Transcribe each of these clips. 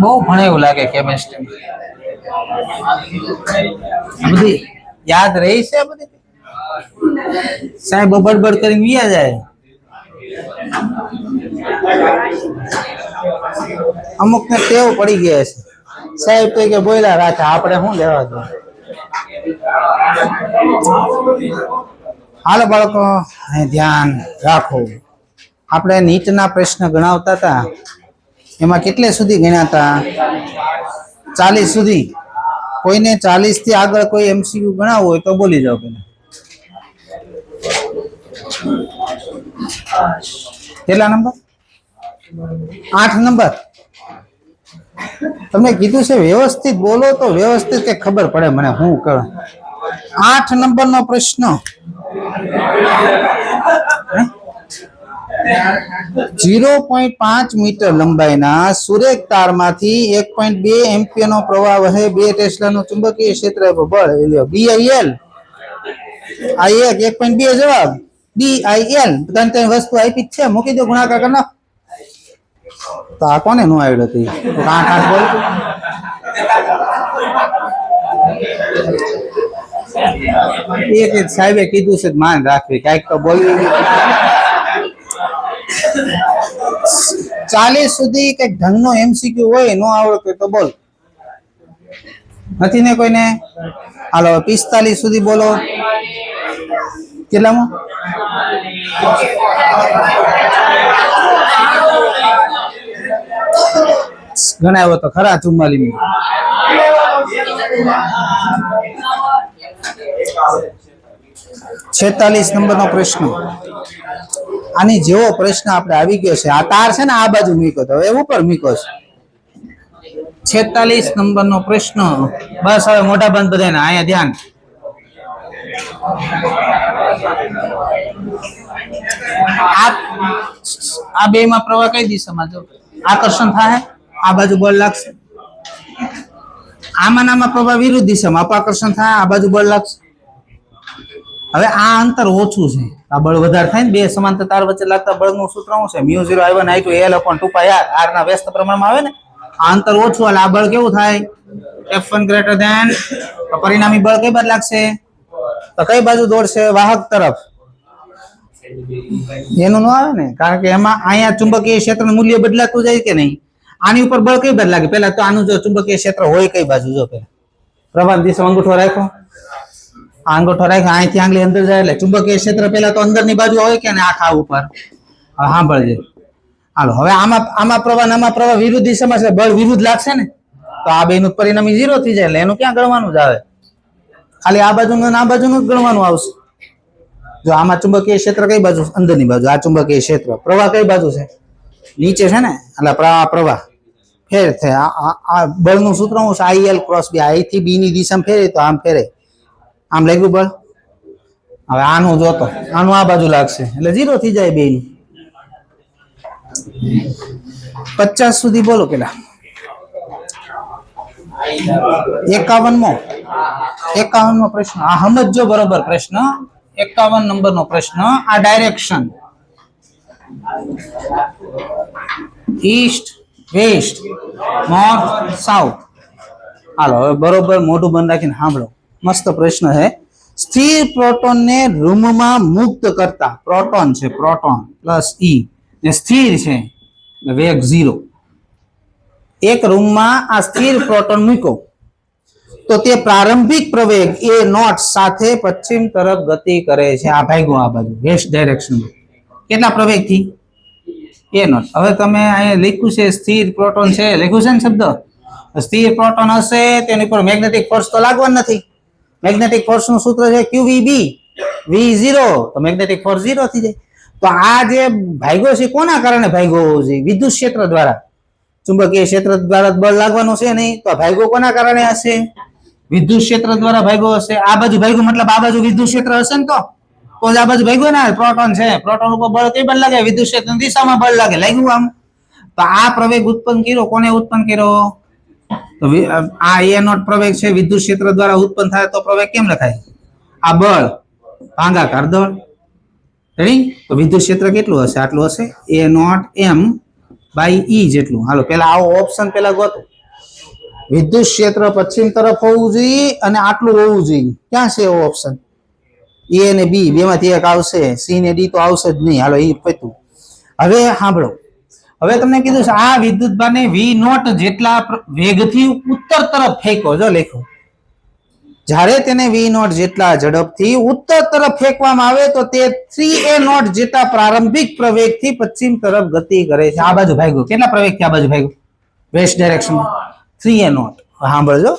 બહુ ભણે એવું લાગે કેમેસ્ટ્રી બધી યાદ રહી છે બધી સાહેબ બડબડ કરીને વિયા જાય અમુક ને ટેવ પડી ગયા છે સાહેબ તો કે બોલ્યા રાખે આપણે શું લેવા દો હાલો બાળકો ધ્યાન રાખો આપણે નીટના પ્રશ્ન ગણાવતા હતા એમાં કેટલે સુધી ગણ્યા હતા 40 સુધી કોઈને 40 થી આગળ કોઈ એમસીક્યુ ગણાવવો હોય તો બોલી જાઓ પેલા કેટલા નંબર 8 નંબર તમને કીધું છે વ્યવસ્થિત બોલો તો વ્યવસ્થિત કે ખબર પડે મને હું કરું 8 નંબરનો પ્રશ્ન 0.5 મીટર લંબાઈના સુરેખ તારમાંથી 1.2 એમ્પિયરનો પ્રવાહ વહે 2 ટેસ્લાનું ચુંબકીય ક્ષેત્ર બળ BIL આ 1.2 જવાબ BIL ત્રણ વસ્તુ આપી છે મૂકી દો ગુણાકાર કરનો તો આ કોને નો આવડ્યો હતી 8 બોલ એક સાહેબે કીધું છે માન રાખવી કાઈક તો બોલવી 40 સુધી કઈક ઢંગનો એમસીક્યુ હોય નો આવડતો તો બોલ નથી ને કોઈને હાલો 45 સુધી બોલો કેટલામાં ગણાવ્યો તો ખરા 44 46 નંબરનો પ્રશ્ન આની જેવો પ્રશ્ન આપણે આવી ગયો છે આ તાર છે ને આ બાજુ મૂક્યો તો હવે ઉપર મૂક્યો છે 46 નંબરનો પ્રશ્ન બસ હવે મોટા બંધ બધાને અહીંયા ધ્યાન આ બે માં પ્રવાહ કઈ દિશામાં જો આકર્ષણ થાય આ બાજુ બળ લાગશે આમાં પ્રવાહ વિરુદ્ધ દિશામાં અપાકર્ષણ થાય આ બાજુ બળ લાગશે હવે આ અંતર ઓછું છે આ બળ વધારે થાય ને બે સમાંતર તાર વચ્ચે લાગતા બળનું સૂત્ર શું છે μ0I1I2L/2πr r ના વ્યસ્ત પ્રમાણમાં આવે ને આ અંતર ઓછું એટલે આ બળ કેવું થાય F1 ગ્રેટર ધેન પરિણામી બળ કઈ બાજુ લાગશે તો કઈ બાજુ દોડશે વાહક તરફ એનું ન આવે ને કારણ કે એમાં અહીંયા ચુંબકીય ક્ષેત્રનું મૂલ્ય બદલાતું જાય કે નહીં આની ઉપર બળ કઈ બાજુ લાગે પહેલા તો આનું જો ચુંબકીય ક્ષેત્ર હોય કઈ બાજુ જો પેલા પ્રવાહ દિશામાં અંગૂઠો રાખો અંગૂઠો રાખ્યો અહીંથી આંગળી અંદર જાય એટલે ચુંબકીય ક્ષેત્ર પહેલા તો અંદરની બાજુ હોય કે ને આખા ઉપર સાંભળજે હાલો હવે આમાં પ્રવાહ વિરુદ્ધ દિશામાં છે બળ વિરુદ્ધ લાગશે ને તો આ બેનું પરિણામી 0 થઈ જાય એટલે એનું ક્યાં ગણવાનું જ આવે ખાલી આ બાજુનું આ બાજુનું જ ગણવાનું આવશે જો આમાં ચુંબકીય ક્ષેત્ર કઈ બાજુ અંદરની બાજુ આ ચુંબકીય ક્ષેત્ર પ્રવાહ કઈ બાજુ છે નીચે છે ને એટલે પ્રવાહ ફેર થાય આ બળનું સૂત્ર શું છે IL × B અહીંથી B ની દિશામાં ફેરે તો આમ ફેરે આમ લાગ્યું બળ હવે આનું જોતો આનું આ બાજુ લાગશે એટલે 0 થઈ જાય બે ની 50 સુધી બોલો પેલા 51મો પ્રશ્ન આ સમજો બરોબર પ્રશ્ન 51 નંબરનો પ્રશ્ન આ direction east west north south હાલો હવે બરોબર મોઢું બંધ રાખીને સાંભળો મસ્ત પ્રશ્ન છે સ્થિર પ્રોટોનને રૂમમાં મુક્ત કરતા પ્રોટોન છે પ્રોટોન પ્લસ E ને સ્થિર છે વેગ 0 એક રૂમમાં આ સ્થિર પ્રોટોન મૂકો તો તે પ્રારંભિક પ્રવેગ a0 સાથે પશ્ચિમ તરફ ગતિ કરે છે આ ભાગ્યો આ બાજુ વેસ્ટ ડાયરેક્શનમાં કેટલા પ્રવેગથી a0 હવે તમે અહીંયા લખ્યું છે સ્થિર પ્રોટોન છે લખ્યું છે ને શબ્દ સ્થિર પ્રોટોન હશે તેની પર મેગ્નેટિક ફોર્સ તો લાગવાનું નથી મેગ્નેટિક ફોર્સ નું સૂત્ર છે QVB V0 તો મેગ્નેટિક ફોર્સ 0 થઈ જાય તો આ જે ભાગ્યો છે કોના કારણે ભાગ્યો છે વિદ્યુત ક્ષેત્ર દ્વારા ચુંબકીય ક્ષેત્ર દ્વારા બળ લાગવાનું છે નહીં તો ભાગ્યો કોના કારણે હશે વિદ્યુત ક્ષેત્ર દ્વારા ભાગ્યો હશે આ બાજુ ભાગ્યો મતલબ આ બાજુ વિદ્યુત ક્ષેત્ર હશે ને તો તો જ આ બાજુ ભાગ્યું ને પ્રોટોન છે, પ્રોટોન ઉપર બળ કઈ બળ લાગે? વિદ્યુત ક્ષેત્રની દિશામાં બળ લાગે. લાગ્યું આમ? તો આ પ્રવેગ ઉત્પન્ન કર્યો, કોને ઉત્પન્ન કર્યો? તો આ એ નોટ પ્રવેગ છે, વિદ્યુત ક્ષેત્ર દ્વારા ઉત્પન્ન થાય તો પ્રવેગ કેમ લખાય? આ બળ ભાગાકાર દળ. રેડી? તો વિદ્યુત ક્ષેત્ર કેટલું હશે? આટલું હશે, એ નોટ એમ બાય ઈ જેટલું. હાલો પેલા આવો ઓપ્શન પેલા ગોતો. વિદ્યુત ક્ષેત્ર પશ્ચિમ તરફ હોવું જોઈએ અને આટલું હોવું જોઈએ. ક્યાં છે એવો ઓપ્શન? એ અને બી બેમાંથી એક આવશે, સી ને ડી તો આવશે જ નહીં. હાલો એ પત્યું. હવે સાંભળો, હવે તમને કીધું છે આ વિદ્યુતભારને વી નોટ જેટલા વેગથી ઉત્તર તરફ ફેંકો. જો લખો, જ્યારે તેને વી નોટ જેટલા ઝડપથી ઉત્તર તરફ ફેંકવામાં આવે તો તે 3a નોટ જેટલા પ્રારંભિક પ્રવેગથી પશ્ચિમ તરફ ગતિ કરે છે. આ બાજુ ભાગ્યો. કેટલા પ્રવેગથી આ બાજુ ભાગ્યો? વેસ્ટ ડાયરેક્શનમાં 3a નોટ. સાંભળજો,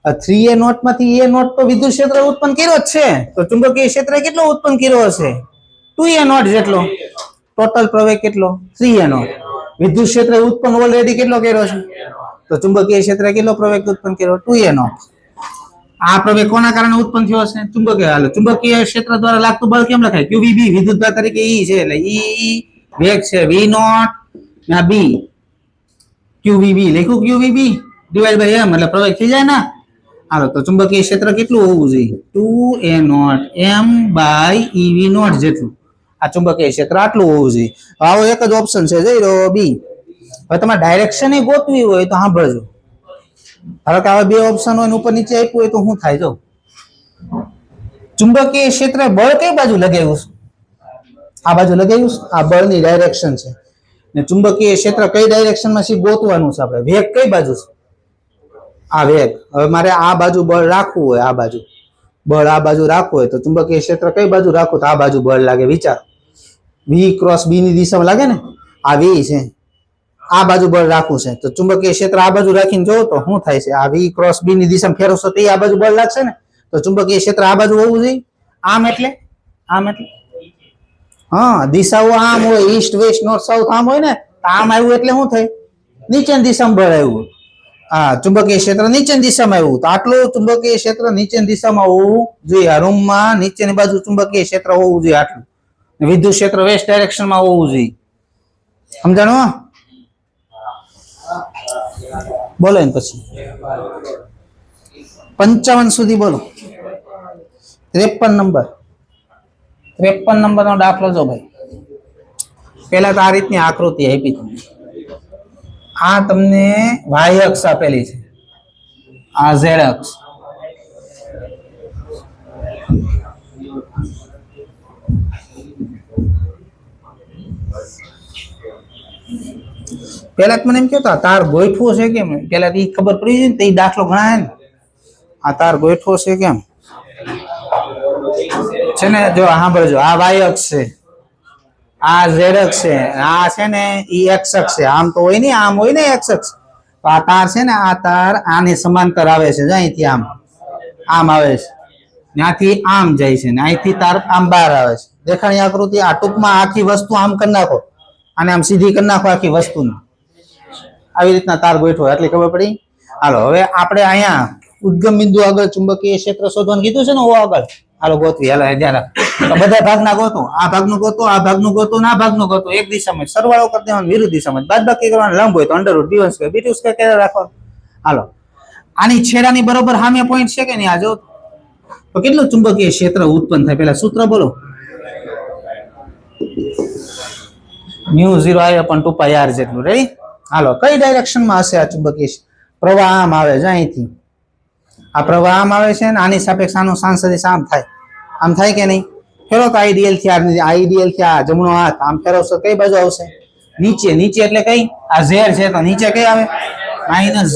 3a નોટ માંથી a નોટ તો વિદ્યુત ક્ષેત્ર ઉત્પન્ન કર્યો જ છે, તો ચુંબકીય ક્ષેત્ર કેટલો ઉત્પન્ન કર્યો હશે? 2a નોટ જેટલો. ટોટલ પ્રવેગ કેટલો? 3a not. વિદ્યુત ક્ષેત્ર ઉત્પન્ન ઓલરેડી કેટલો કર્યો છે? તો ચુંબકીય ક્ષેત્ર કેટલો પ્રવેગ ઉત્પન્ન કર્યો? 2a not. આ પ્રવેગ કોના કારણે ઉત્પન્ન થયો હશે? ચુંબકીય. હાલો, ચુંબકીય ક્ષેત્ર દ્વારા લાગતું બળ કેમ લખાય? QVB વિદ્યુતભાર તરીકે ઈ છે, એટલે ઈ વેગ છે v નોટ ના b. QVB લખ્યું, QVB ડિવાઇડ બાય m એટલે પ્રવેગ થઈ જાય ને. હાલો, તો ચુંબકીય ક્ષેત્ર કેટલું હોવું જોઈએ? 2a naught m by ev naught જેટલું. આ ચુંબકીય ક્ષેત્ર આટલું હોવું જોઈએ. આવો એક જ ઓપ્શન છે, જઈ રહ્યો બી. હવે તમારે ડાયરેક્શન એ ગોતવી હોય તો સાંભળજો. ધારો કે આવા બે ઓપ્શન હોય ઉપર નીચે આપ્યું હોય તો શું થાય? જો ચુંબકીય ક્ષેત્ર બળ કઈ બાજુ લગાવ્યું? આ બાજુ લગાવ્યું. આ બળની ડાયરેક્શન છે ને ચુંબકીય ક્ષેત્ર કઈ ડાયરેક્શનમાં છે ગોતવાનું છે આપણે. વેગ કઈ બાજુ છે? આ વેગ. હવે મારે આ બાજુ બળ રાખવું હોય, આ બાજુ બળ આ બાજુ રાખવું હોય તો ચુંબકીય ક્ષેત્ર કઈ બાજુ રાખવું? તો આ બાજુ બળ લાગે. વિચાર, વી ક્રોસ બી ની દિશામાં લાગે ને. આ વી છે, આ બાજુ બળ રાખવું છે તો ચુંબકીય ક્ષેત્ર આ બાજુ રાખીને જોવો તો શું થાય છે? આ વી ક્રોસ બી ની દિશામાં ફેરવશો તો આ બાજુ બળ લાગશે ને. તો ચુંબકીય ક્ષેત્ર આ બાજુ હોવું જોઈએ. આમ એટલે આમ એટલે હા, દિશાઓ આમ હોય, ઈસ્ટ વેસ્ટ નોર્થ સાઉથ આમ હોય ને. આમ આવ્યું એટલે શું થાય? નીચેની દિશામાં બળ આવ્યું. હા, ચુંબકીય ક્ષેત્ર નીચેની દિશામાં આવ્યું. તો આટલું ચુંબકીય ક્ષેત્ર નીચેની દિશામાં હોવું જોઈએ. આ રૂમમાં નીચેની બાજુ ચુંબકીય ક્ષેત્ર હોવું જોઈએ આટલું. વિદ્યુત ક્ષેત્ર વેસ્ટ ડાયરેક્શનમાં હોવું જોઈએ. સમજાણો? બોલો ને પછી 55 સુધી બોલો. 53 નંબર. 53 નંબરનો દાખલો જો ભાઈ. પેલા તો આ રીતની આકૃતિ આપી તમને. આ તમને વાય અક્ષ આપેલી છે, આ ઝેડ અક્ષ. પેલા મને એમ કહેતા તાર ગોઠવો છે કેમ? પેલા એ ખબર પડી જાય ને તો એ દાખલો ગણાય ને. આ તાર ગોઠવો છે કેમ છે ને. જો સાંભળજો, આ વાય અક્ષ છે, આ ઝેડ અક્ષ છે, આ છે ને ઈ એક્સ અક્ષ છે. આમ તો હોય ને, આમ હોય ને એક્સ અક્ષ. તો આ તાર છે ને, આ તાર આની સમાંતર આવે છે. અહીંથી આમ આમ આવે છે, ત્યાંથી આમ જાય છે ને અહીંથી તાર આમ બહાર આવે છે. દેખાણી આકૃતિ. આ ટૂંકમાં આખી વસ્તુ આમ કરી નાખો, અને આમ સીધી કરી નાખો આખી વસ્તુને. આવી રીતના તાર ગોઠવો એટલી ખબર પડી. હાલો, હવે આપણે અહીંયા ઉદ્ગમ બિંદુ આગળ ચુંબકીય ક્ષેત્ર શોધવાનું કીધું છે ને. ઓ આગળ હાલો ગોતવી. હાલો ધ્યાન બધા ભાગના ગોતો. આ ભાગનું ગોતો, આ ભાગનું ગોતો, આ ભાગનું ગોતો. એક દિશામાં સરવાળો કરી દેવાનો, વિરુદ્ધ દિશામાં બાદબાકી કરવાનું. લંબ હોય તો √b1² b2² કેરે રાખવાનું. હાલો, આની છેડાની બરોબર સામે પોઈન્ટ છે કે નહીં? આ જો તો કેટલું ચુંબકીય ક્ષેત્ર ઉત્પન્ન થાય? પેલા સૂત્ર બોલો. μ0I/2πr જેટલું. રેડી? હાલો, કઈ ડાયરેક્શનમાં હશે આ ચુંબકીય પ્રવાહ? આમ આવે છે અહીંથી. આ પ્રવાહ આમ આવે છે ને આની સાપેક્ષ આનું સાંસદિશ આમ થાય. આમ થાય કે નહીં? ફેરો તો આઈડિયલ થી આઈડિયલ થી આ જમણો હાથ આમ ફેરવશો કઈ બાજુ આવશે? નીચે. નીચે એટલે કઈ? આ ઝેડ છે તો નીચે કઈ આવે? -z.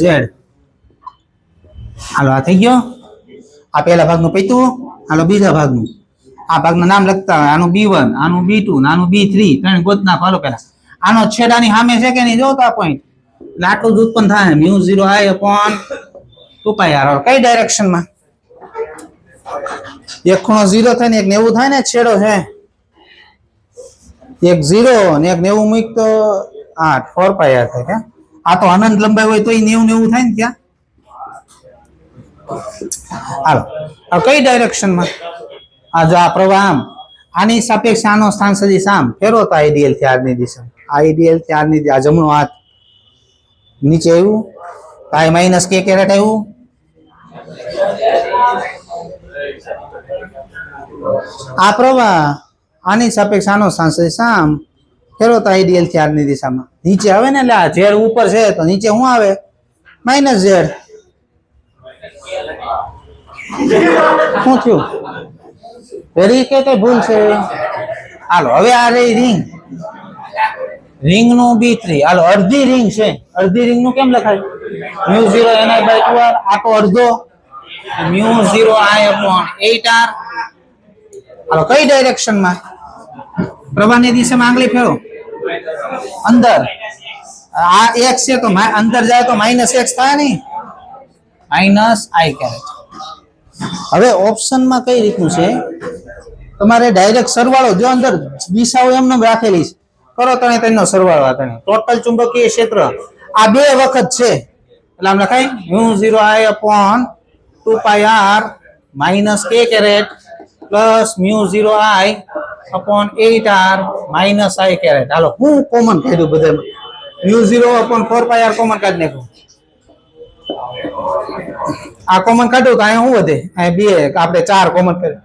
હાલો, આ થઈ ગયો. આ પહેલા ભાગનું પૈતું. હાલો, બીજા ભાગનું. આ ભાગનું નામ લખતા હોય. આનું B1, આનું B2, આનું B3. ત્રણ ગોત નાખો. હાલો, પેલા આનો છેડાની સામે છે કે નહીં જો તો આ પોઈન્ટ. એટલે આટલું જ ઉત્પન્ન થાય. μ0I/2πr. કઈ ડાયરેક્શનમાં? એક ખૂણો 0 થાય ને એક 90 થાય ને. છેડો છે એક 0 ને એક 90 મૂક તો 8 4πr થાય. કે આ તો અનંત લંબાઈ હોય તો એ 90 થાય ને ત્યાં. હાલો, કઈ ડાયરેક્શનમાં? આ જો આ પ્રવાહ આમ, આની સાપેક્ષે આનો સ્થાન સદિશ આમ ફેરવતા આઈડિયલ થી આરની દિશા આઈડિયલ થી આરની આ જમણો હાથ નીચે આવ્યું પાઈ માઇનસ કે કેરેટ આવ્યું આ પ્રવાહ આની સાપેક્ષે આનો સ્થાન સદિશ આમ ફેરવતા આઈડિયલ થી આરની દિશામાં નીચે આવે ને એટલે આ ઝેડ ઉપર છે તો નીચે શું આવે માઇનસ ઝેડ શું થયું વેરી કે કઈ ભૂલ છે હાલો હવે આ રહી રિંગ નું B3 હાલો અડધી રિંગ છે અડધી રિંગ નું કેમ લખાય μ0 ni/2r આ તો અડધો μ0 i/8r હાલો કઈ ડાયરેક્શન માં પ્રવાહની દિશામાં આંગળી ફેરો અંદર આ x છે તો અંદર જાય તો -x થાય નહીં -i કેરેટ હવે ઓપ્શનમાં કઈ રીતનું છે તમારે ડાયરેક્ટ સરવાળો જો અંદર દિશાઓ એમને રાખેલી છે કરો તણે તેનો સરવાળો આ તણે ટોટલ ચુંબકીય ક્ષેત્ર આ બે વખત છે એટલે આમ લખાય μ0i/2πr - k caret plus μ0i/8r - i caret હાલો હું કોમન કાઢ્યું બધામાં μ0/4πr કોમન કાઢી નાખ્યું આ કોમન કાઢ્યું તો અહીંયા શું વધે અહીંયા બે આપણે 4 કોમન કરી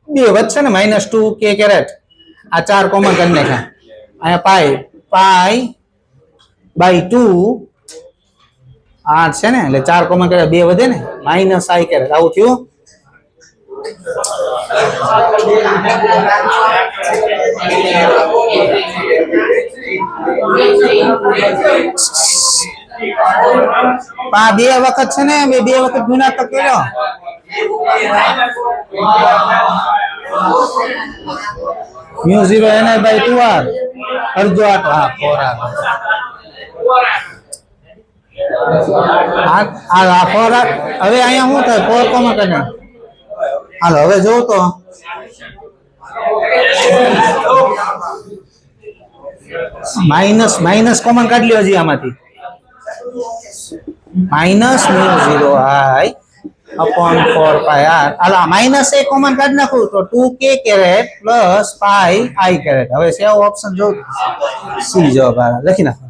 બે વધશે ને -2 k કેરેટ આ 4 કોમન કરી નાખ્યા અહીંયા પાઈ/2 8 છે ને એટલે 4 કોમન કરે બે વધે ને -i કેરેટ આવું થયું બે વખત છે ને બે વખત ગુણાકાર કર્યો μ0 ni/2r અડધો આટ હા 4r આ 4r હવે અહીંયા શું થાય 4 કોમન કરીને હાલો હવે જોઉં તો માઇનસ કોમન કાઢી લ્યો હજી આમાંથી -μ0i/4πr હાલો માઇનસ એ કોમન કાઢી નાખું તો 2k caret plus pi i caret હવે સેવ ઓપ્શન જો સી જવાબ લખી નાખો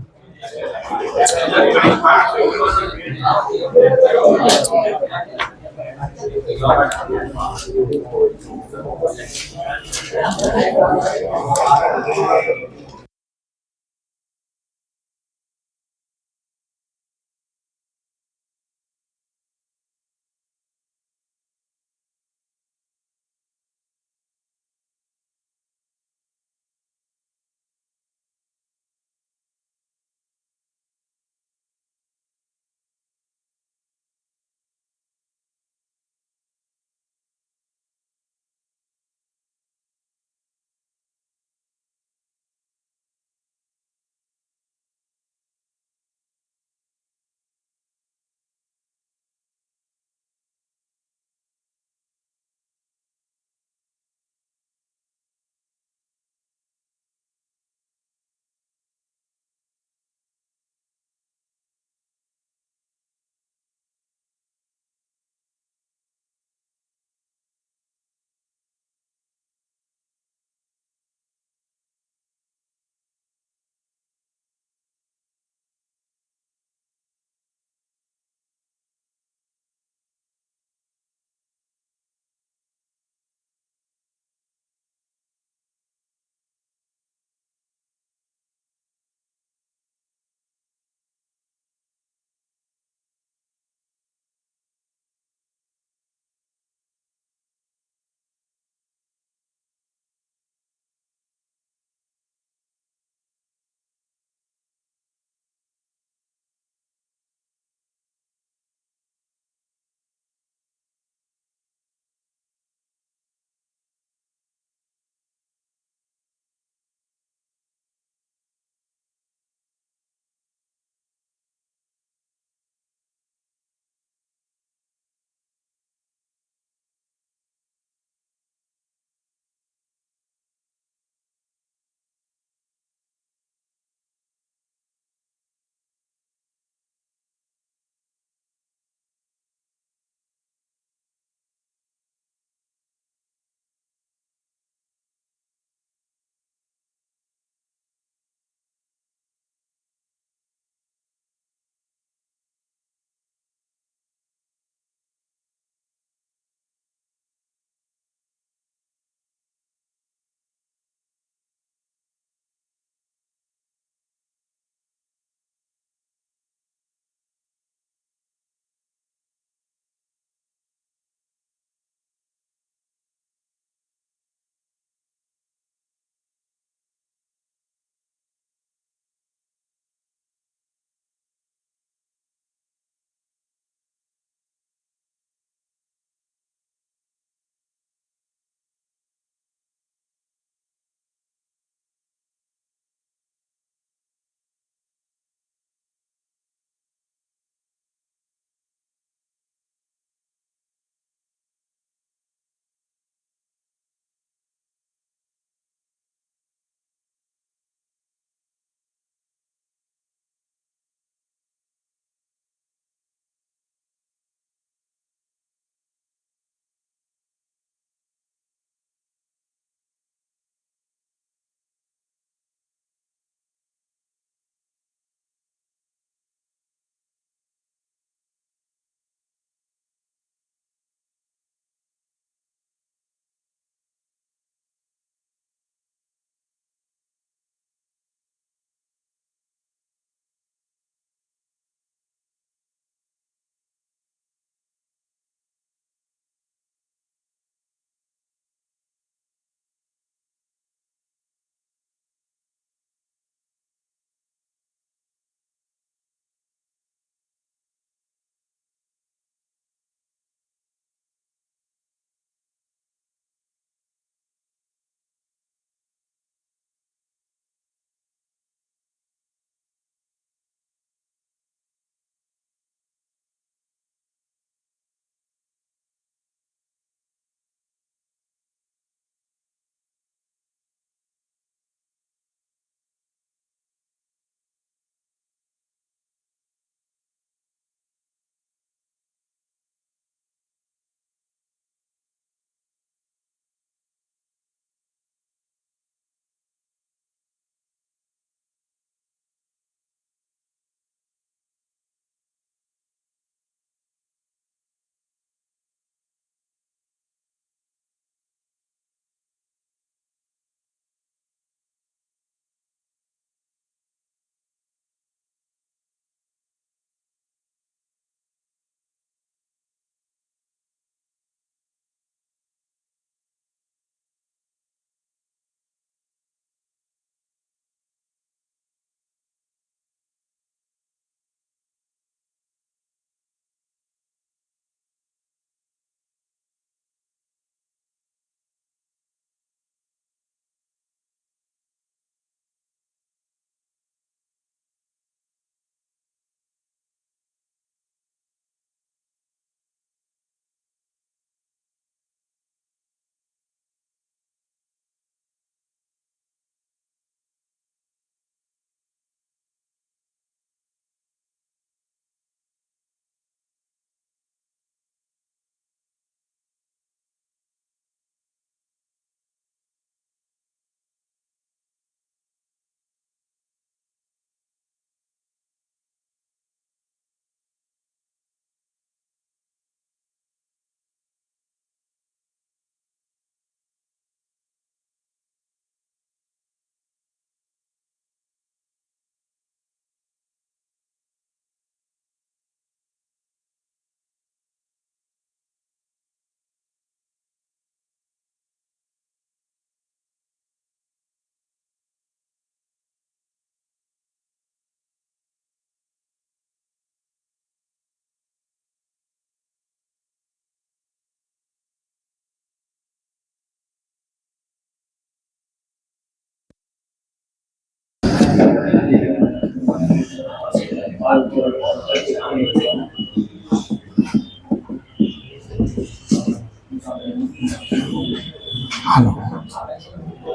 હાલો,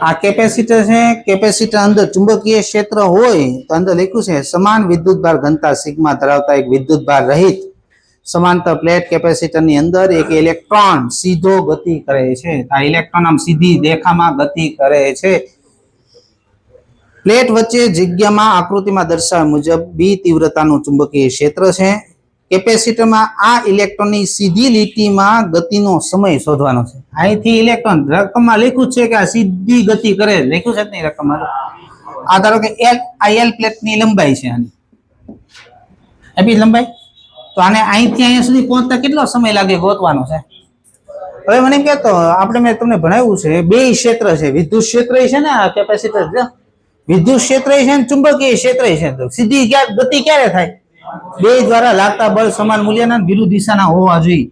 આ કેપેસિટર છે. કેપેસિટર અંદર ચુંબકીય ક્ષેત્ર હોય તો અંદર લખ્યું છે સમાન વિદ્યુતભાર ઘનતા સિગ્મા ધરાવતા એક વિદ્યુતભાર રહિત સમાંતર પ્લેટ કેપેસિટરની અંદર એક ઇલેક્ટ્રોન સીધો ગતિ કરે છે. આ ઇલેક્ટ્રોન આમ સીધી રેખામાં ગતિ કરે છે. પ્લેટ વચ્ચે જગ્યામાં આકૃતિમાં દર્શાવ્યા મુજબ બી તીવ્રતાનું ચુંબકીય ક્ષેત્ર છે. કેપેસિટરમાં આ ઇલેક્ટ્રોનની સીધી લીટીમાં ગતિનો સમય શોધવાનો છે. અહીંથી ઇલેક્ટ્રોન રકમમાં લખ્યું છે કે આ સીધી ગતિ કરે, લખ્યું છે નહીં રકમમાં. આ ધારો કે એલ પ્લેટની લંબાઈ છે, આની એવી લંબાઈ. તો આને અહીંથી અહીંયા સુધી પહોંચતા કેટલો સમય લાગે ગોતવાનો છે. હવે મને એમ કહેતો આપણે મેં તમને ભણાવ્યું છે બે ક્ષેત્ર છે, વિદ્યુત ક્ષેત્ર છે ને આ કેપેસિટર છે, વિદ્યુત ક્ષેત્ર છે ને ચુંબકીય ક્ષેત્ર છે. સીધી ગતિ ક્યારે થાય? બે દ્વારા લાગતા બળ સમાન મૂલ્યના વિરુદ્ધ દિશાના હોવા જોઈએ.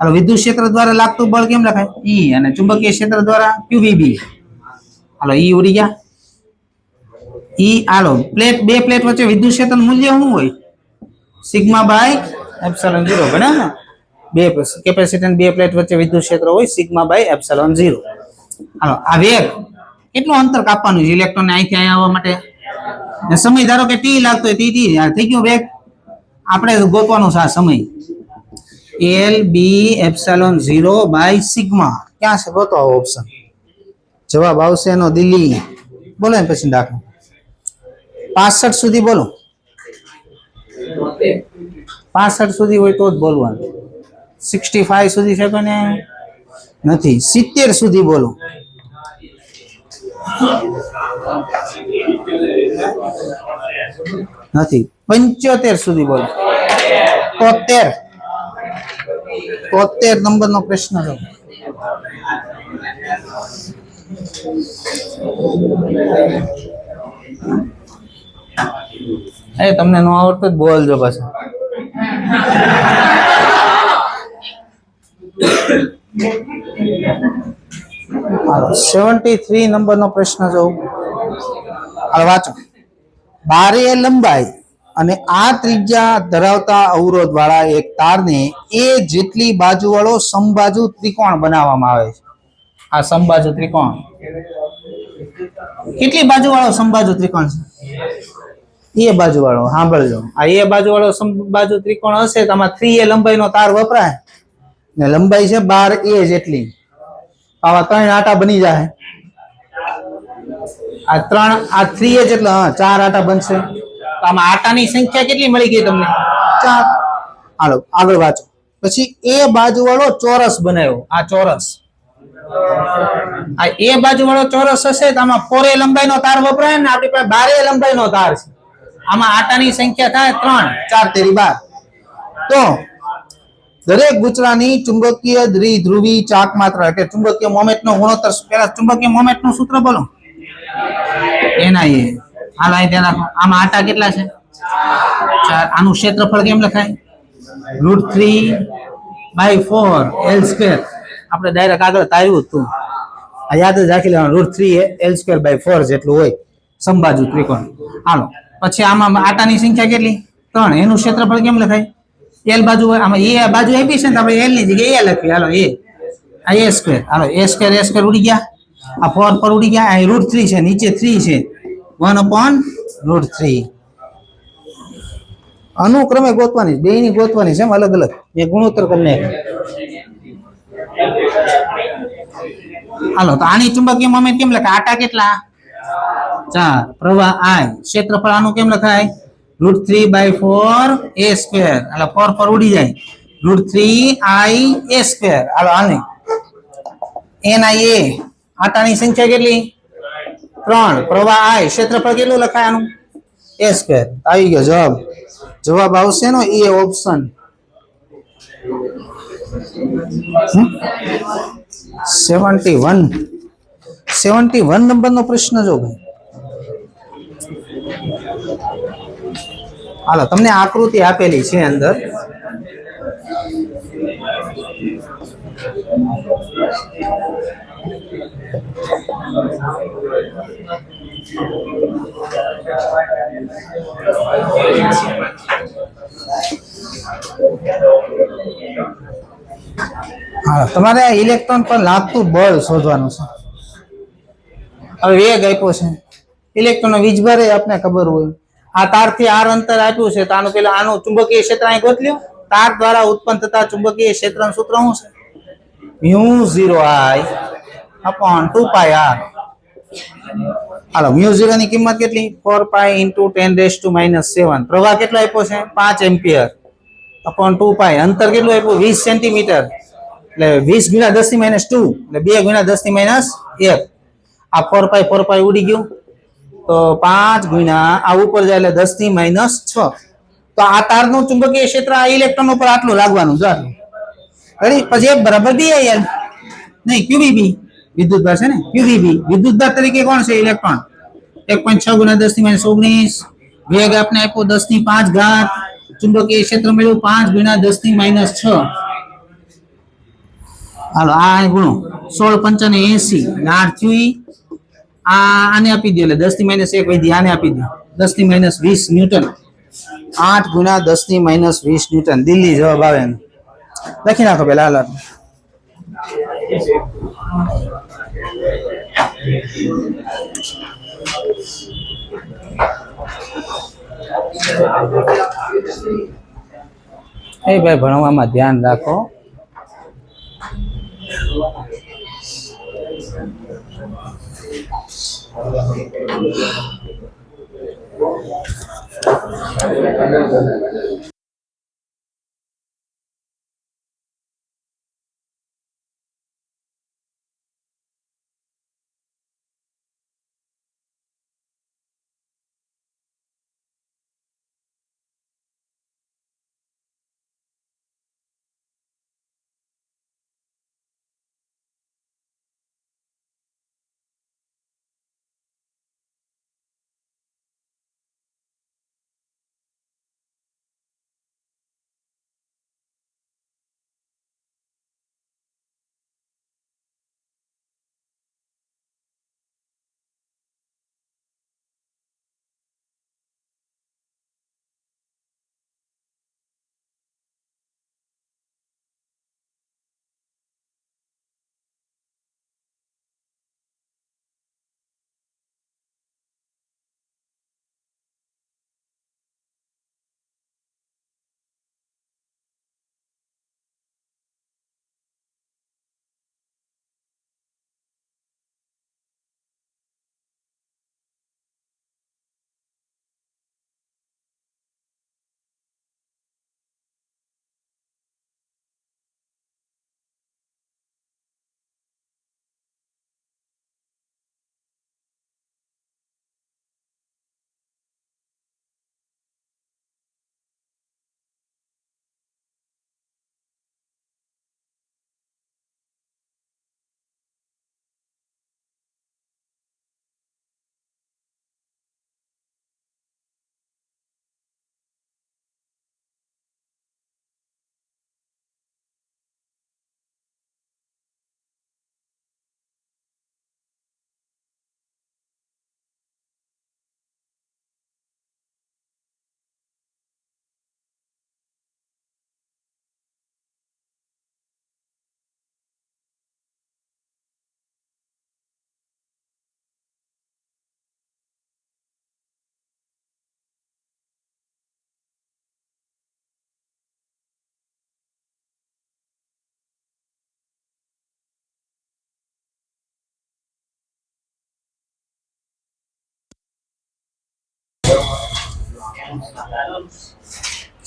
હાલો, વિદ્યુત ક્ષેત્ર દ્વારા લાગતું બળ કેમ લખાય? ઈ, અને ચુંબકીય ક્ષેત્ર દ્વારા QVB. હાલો, ઈ ઉડી ગયા. ઈ હાલો, બે પ્લેટ વચ્ચે વિદ્યુત ક્ષેત્રનું મૂલ્ય શું હોય? Sigma by epsilon 0. બરાબર ને? બે કેપેસિટર બે પ્લેટ વચ્ચે વિદ્યુત ક્ષેત્ર હોય સિગ્મા બાય એપ્સિલોન 0. હાલો, આ વેગ કેટલું અંતર કાપવાનું છે ઇલેક્ટ્રોન અહીંથી અહીંયા આવવા માટે? સમય ધારો કે ટી લાગતો હોય, ટી થઈ ગયો વેગ. આપણે ગોતવાનો છે આ સમય. L B epsilon 0 by sigma. ક્યાં છે? ગોતો આવો ઓપ્શન. જવાબ આવશે એનો દિલ્હી. બોલો ને પછી દાખલો 65 સુધી બોલો. 65 સુધી હોય તો જ બોલવાનું. 65 સુધી છે ને નથી. 70 સુધી બોલો. નથી. 75 સુધી બોલો. 73 નંબરનો પ્રશ્ન છે. તમને નો આવડતું જ બોલજો પાછું. 73 નંબરનો પ્રશ્ન જોઉં. હાલ વાંચો. બાહ્ય લંબાઈ અને આ ત્રિજ્યા ધરાવતા અવરોધ વાળા એક તારને એ જેટલી બાજુ વાળો સમબાજુ ત્રિકોણ બનાવવામાં આવે છે. આ સમબાજુ ત્રિકોણ કેટલી બાજુ વાળો સમબાજુ ત્રિકોણ છે? એ બાજુ વાળો. સાંભળજો, આ એ બાજુ વાળો સમબાજુ ત્રિકોણ હશે તો આમાં 3a લંબાઈનો તાર વપરાય ને લંબાઈ છે 12a જેટલી. આવા 3 આટા બની જાય. આ 3a જેટલો, 4 આટા બનશે. તો આમાં આટાની સંખ્યા કેટલી મળી ગઈ તમને? 4. હાલો આગળ વાંચો. પછી એ બાજુ વાળો ચોરસ બનાવ્યો. આ ચોરસ, આ એ બાજુ વાળો ચોરસ હશે તો આમાં 4a લંબાઈનો તાર વપરાય ને આપણી પાસે 12a લંબાઈનો તાર છે. આમાં આટાની સંખ્યા થાય 3, 4 તેરી 12. તો દરેક ગુચરાની ચુંબકીય દ્વિધ્રુવી ચાક માત્ર એટલે ચુંબકીય મોમેન્ટનો ગુણોત્તર. પહેલા ચુંબકીય મોમેન્ટનું સૂત્ર બોલો. એના એ હાલ અહીં ધ્યાન રાખો. આમાં આટા કેટલા છે? 4. આનું ક્ષેત્રફળ કેમ લખાય? √3/4 L². આપણે ડાયરેક્ટ આગળ તાર્યું હતું, આ યાદ જ રાખી લેવાનું. √3 L²/4 જેટલું હોય સમબાજુ ત્રિકોણ. હાલો, પછી આમાં આટાની સંખ્યા કેટલી? 3. એનું ક્ષેત્રફળ કેમ લખાય? L બાજુ હોય, આમાં એ બાજુ આપી છે ને આપણે L ની જગ્યાએ a લખીએ. હાલો, આ a². હાલો, a² ઉડી ગયા. આ 4 પર ઉડી ગયા. અહીં √3 છે, નીચે 3 છે. 1/√3. અનુક્રમે ગોતવાની, બે ની ગોતવાની છે અલગ અલગ. એ ગુણોત્તર કરીને. હાલો, તો આની ચુંબકીય મોમેન્ટ કેમ લખાય? આટા કેટલા? 4. પ્રવાહ I. ક્ષેત્રફળ આનું કેમ લખાય? √3/4 a². હાલો, 4 પર ઉડી જાય. √3 I a². હાલો, આને NIA. આટાની સંખ્યા કેટલી? 3. પ્રવાહ I. ક્ષેત્રફળ કેટલું લખાય આનું? a². આવી ગયો જવાબ. જવાબ આવશે નો એ ઓપ્શન. 71 નંબરનો પ્રશ્ન જો ભાઈ. હાલો, તમને આકૃતિ આપેલી છે અંદર. તમારે ઇલેક્ટ્રોન પર લાગતું બળ શોધવાનું છે. હવે વેગ આપ્યો છે, ઇલેક્ટ્રોન વીજભારે આપણે ખબર હોય. આ તારથી આર અંતર આપ્યું છે, તો આનું પેલા આનું ચુંબકીય ક્ષેત્ર અહીં ગોતલ્યો. તાર દ્વારા ઉત્પન્ન થતા ચુંબકીય ક્ષેત્રનું સૂત્ર શું છે? μ0I/2πr. હાલો, μ0 ની કિંમત કેટલી? 4π × 10⁻⁷. પ્રવાહ કેટલો આપ્યો છે? 5 એમ્પિયર અપોન 2π. અંતર કેટલું આપ્યું? 20 સેન્ટીમીટર. એટલે 20 × 10⁻², એટલે 2 × 10⁻1. આ 4π ઉડી ગયું, તો 5 ગુણ્યા આ ઉપર જાય એટલે 10⁻6. તો આ તારનું ચુંબકીય ક્ષેત્ર આ ઇલેક્ટ્રોન ઉપર આટલું લાગવાનું છે. રેડી? પછી F બરાબર BIL, નહીં QBB વિદ્યુતભાર છે ને. QBB વિદ્યુતભાર તરીકે કોણ છે? ઇલેક્ટ્રોન. 1.6 × 10⁻19. વેગ આપણે આપ્યો 10⁵. ચુંબકીય ક્ષેત્ર મળ્યું 5 × 10⁻6. હાલો, આ ગુણો 16 × 85 એટલે 8 થયું. આને આપી દો એટલે 10⁻1 વધી, આને આપી દો 10⁻20 ન્યૂટન. 8 × 10⁻20 ન્યૂટન. દિલ્હી જવાબ આવે એનો. લખી નાખો પેલા. હાલ એ ભાઈ, ભણવામાં ધ્યાન રાખો.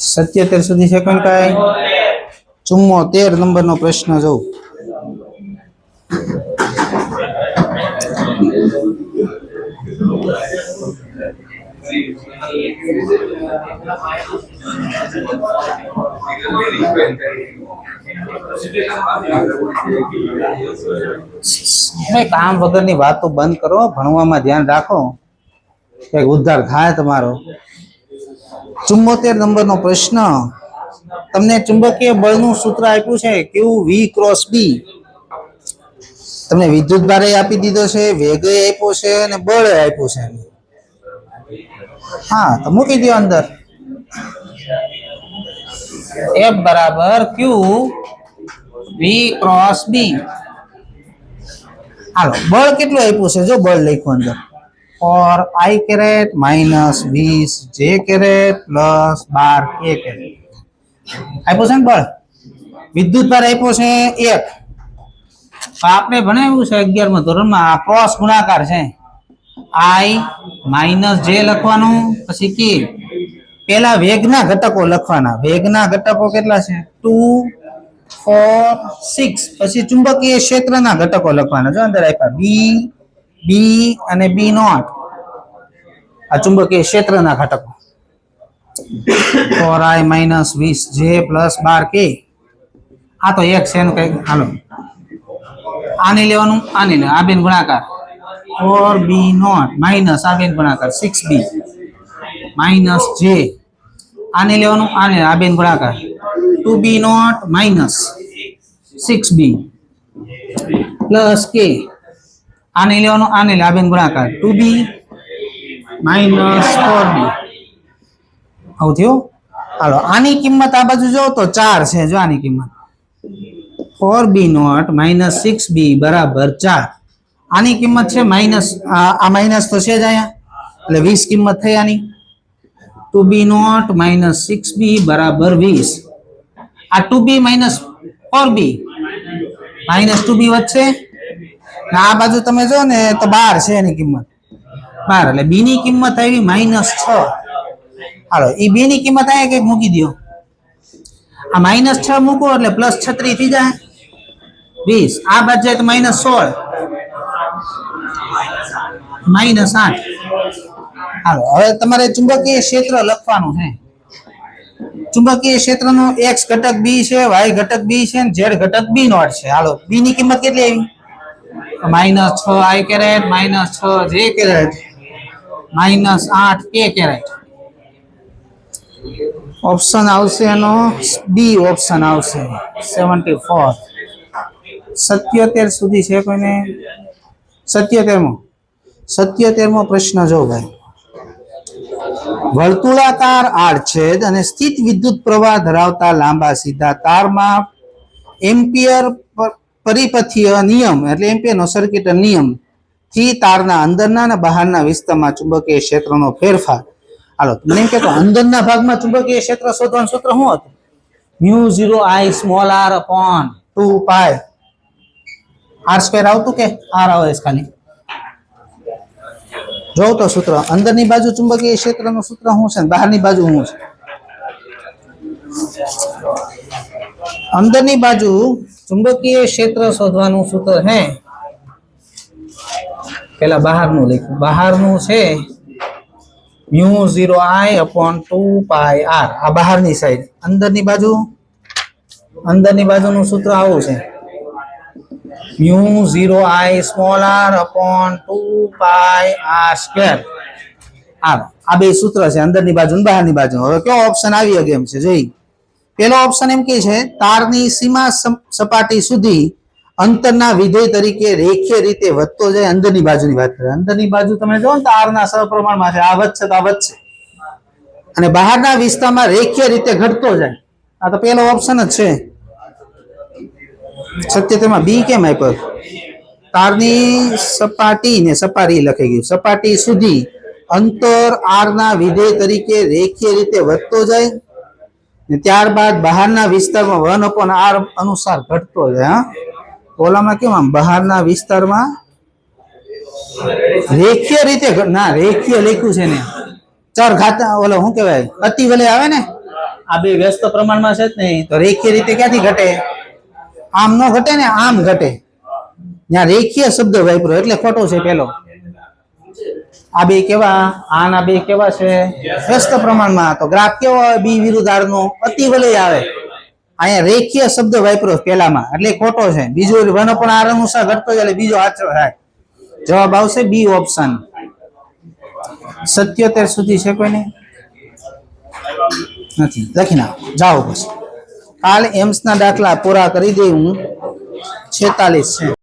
સત્યોતેર સુધી સેકન્ડ કાંઈ 74 નંબરનો પ્રશ્ન જોઉં. કામ વગરની વાતો બંધ કરો, ભણવામાં ધ્યાન રાખો, કઈક ઉદ્ધાર થાય તમારો. 74 નંબરનો પ્રશ્ન. તમને ચુંબકીય બળનું સૂત્ર આપ્યું છે QV × B. તમને વિદ્યુત ભારે આપી દીધો છે, વેગ આપ્યો છે અને બળ આપ્યું છે. હા, તો મૂકી દો અંદર. F બરાબર Q વી ક્રોસ બી. હાલો બળ કેટલું આપ્યું છે જો બળ લખ્યું અંદર ફોર આઈ કેરેટ માઇનસ 20 જે કેરેટ પ્લસ 12 કે કેરેટ આપ્યું છે ને બળ વિદ્યુત ભાર આપ્યો છે 1 આપણે ભણાવ્યું છે 11મા ધોરણમાં આ ક્રોસ ગુણાકાર છે આઈ માઇનસ જે લખવાનું પછી કે પેલા વેગના ઘટકો લખવાના વેગના ઘટકો કેટલા છે 2 4 6 પછી ચુંબકીય ક્ષેત્રના ઘટકો લખવાના જો અંદર આપ્યા બી બી અને બી નોટ આ ચુંબકીય ક્ષેત્રના ઘટકો 4i માઇનસ 20 જે પ્લસ 12 કે આ તો એક છે એનું કઈ હાલો આને લેવાનું આને લે આ બેન ગુણાકાર 4b નોટ માઇનસ આ બેન ગુણાકાર 6b માઇનસ જે આને લેવાનું આને આ બેન ગુણાકાર 2b not minus 6b plus k આને લેવાનું આને લે આ બેન ગુણાકાર 2b માઇનસ 4b આવું થયું હાલો આની કિંમત આ બાજુ જો તો 4 છે જો આની કિંમત 4b નોટ માઇનસ 6b બરાબર 4 આની કિંમત છે માઇનસ આ માઇનસ તો છે જ અહીંયા એટલે 20 કિંમત થઈ આની 2b નોટ માઇનસ 6b બરાબર 20 આ 2b minus 4b minus 2b વચ્ચે આ બાજુ તમે જો ને તો 12 છે એની કિંમત 12 એટલે b ની કિંમત આવી માઇનસ 6 હાલો એ b ની કિંમત અહીંયા કઈક મૂકી દો આ માઇનસ 6 મૂકો એટલે પ્લસ 36 થઈ જાય 20 આ બાદ જાય તો માઇનસ 16 માઇનસ 8 હાલો હવે તમારે ચુંબકીય ક્ષેત્ર લખવાનું છે ચુંબકીય ક્ષેત્રનો x ઘટક b છે y ઘટક b છે અને z ઘટક b નોટ છે હાલો b ની કિંમત કેટલી આવી minus 6 i caret minus 6 j caret minus 8 k caret option આવશે એનો બી ઓપ્શન આવશે 74 77 સુધી છે કોઈને 77મો પ્રશ્ન જો ભાઈ વર્તુળાકાર આડછેદ અને સ્થિત વિદ્યુત પ્રવાહ ધરાવતા લાંબા સીધા તારમાં એમ્પિયર પરિપથીય નિયમ એટલે એમ્પિયરનો સર્કિટ નિયમ થી તારના અંદરના અને બહારના વિસ્તારમાં ચુંબકીય ક્ષેત્રનો ફેરફાર હાલો મને એમ કે અંદરના ભાગમાં ચુંબકીય ક્ષેત્ર શોધવાનું સૂત્ર શું હતું μ0I સ્મોલ r અપોન 2 પાઈ r સ્ક્વેર આવતું કે r આવે છે ખાલી જો તો સૂત્ર અંદરની બાજુ ચુંબકીય ક્ષેત્રનું સૂત્ર શું છે બહારની બાજુ શું છે અંદરની બાજુ ચુંબકીય ક્ષેત્ર શોધવાનું સૂત્ર છે પેલા બહારનું લખ્યું બહારનું છે μ0I અપોન 2 પાઈ r આ બહારની સાઈડ અંદરની બાજુનું સૂત્ર આવું છે μ0I સ્મોલ r અપોન 2 પાઈ r સ્ક્વેર આ બે સૂત્ર છે અંદરની બાજુ અને બહારની બાજુ હવે કયો ઓપ્શન આવી ગયો એમ છે જોઈ પેલો ઓપ્શન એમ કે છે તારની સીમા સપાટી સુધી અંતરના વિધેય તરીકે રેખીય રીતે વધતો જાય અંદરની બાજુની વાત કરે અંદરની બાજુ તમે જો ને તારના સપ્રમાણમાં છે આ વધશે તો આ વધશે અને બહારના વિસ્તારમાં રેખીય રીતે ઘટતો જાય આ તો પેલો ઓપ્શન જ છે 77માં બી કેમ આપ્યો તારની સપાટી ને સપાટી લખાઈ ગયું સપાટી સુધી અંતર r ના વિધેય તરીકે રેખીય રીતે વધતો જાય ને ત્યારબાદ બહારના વિસ્તારમાં 1/r અનુસાર ઘટતો જાય હા ઓલામાં કેમ આમ બહારના વિસ્તારમાં રેખીય રીતે ના રેખીય લખ્યું છે ને ચર ઘાત ઓલો શું કહેવાય અતિ વલય આવે ને આ બે વ્યસ્ત પ્રમાણમાં છે જ નહીં તો રેખીય રીતે ક્યાંથી ઘટે આમ નો ઘટે ને આમ ઘટે ત્યાં રેખીય શબ્દ વાપર્યો એટલે ખોટો છે પેલો આ બે કેવા આના બે કેવા છે વ્યસ્ત પ્રમાણમાં તો ગ્રાફ કેવો આવે બી વિરુદ્ધ r નો અતિ વલય આવે અહીંયા રેખીય શબ્દ વાપર્યો પેલામાં એટલે ખોટો છે બીજો 1/r અનુસાર ઘટતો જાય એટલે બીજો સાચો થાય જવાબ આવશે બી ઓપ્શન 77 સુધી છે કોઈને નથી લખી નાખો જાઓ પછી કાલ એમ્સ ના દાખલા પૂરા કરી દે હું 46 છે